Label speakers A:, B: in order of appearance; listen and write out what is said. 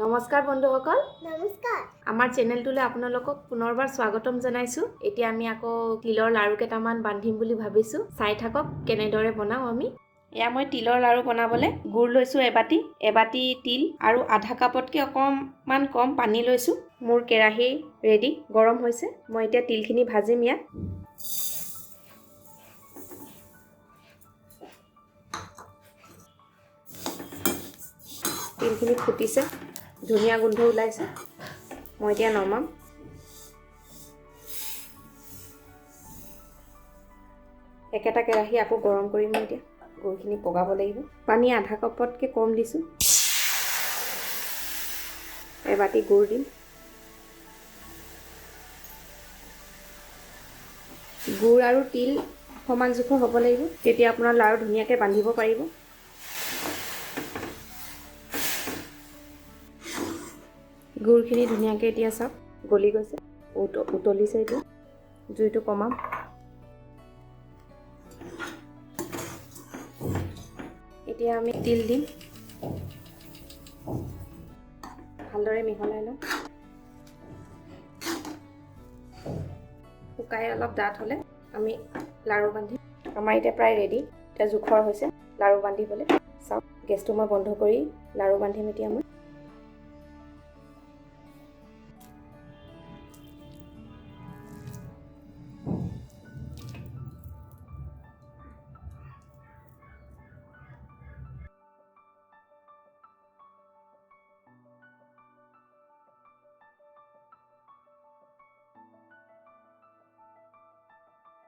A: নমস্কাৰ বন্ধুসকল,
B: নমস্কাৰ।
A: আমাৰ চেনেলটোলৈ আপোনালোকক পুনৰবাৰ স্বাগতম জনাইছো। এতিয়া আমি আকৌ তিলৰ লাৰু কেইটামান বান্ধিম বুলি ভাবিছো। চাই থাকক কেনেদৰে বনাও আমি। এয়া মই তিলৰ লাৰু বনাবলৈ গুড় লৈছো এবাটি তিল আৰু আধা কাপতকৈ অকণমান কম পানী লৈছো। মোৰ কেৰাহী ৰেডি গৰম হৈছে। মই এতিয়া তিলখিনি ভাজিম ইয়াত। তিলখিনি ফুটিছে, ধুনীয়া গোন্ধ ওলাইছে। মই এতিয়া নমাম। একেটা কেৰাহী আকৌ গৰম কৰিম। মই এতিয়া গুড়খিনি পগাব লাগিব। পানী আধা কাপতকৈ কম দিছোঁ। এবাটি গুড় দিম। গুড় আৰু তিল সমান জোখৰ হ'ব লাগিব, তেতিয়া আপোনাৰ লাৰু ধুনীয়াকৈ বান্ধিব পাৰিব। গুড়খিনি ধুনীয়াকৈ এতিয়া চাওক গলি গৈছে, উতলিছে। এতিয়া জুইটো কমাম। এতিয়া আমি তিল দিম, ভালদৰে মিহলাই লওঁ। শুকাই অলপ ডাঠ হ'লে আমি লাৰু বান্ধিম। আমাৰ এতিয়া প্ৰায় ৰেডি। এতিয়া জোখৰ হৈছে লাৰু বান্ধিবলৈ। চাওক, গেছটো মই বন্ধ কৰি লাৰু বান্ধিম এতিয়া মই।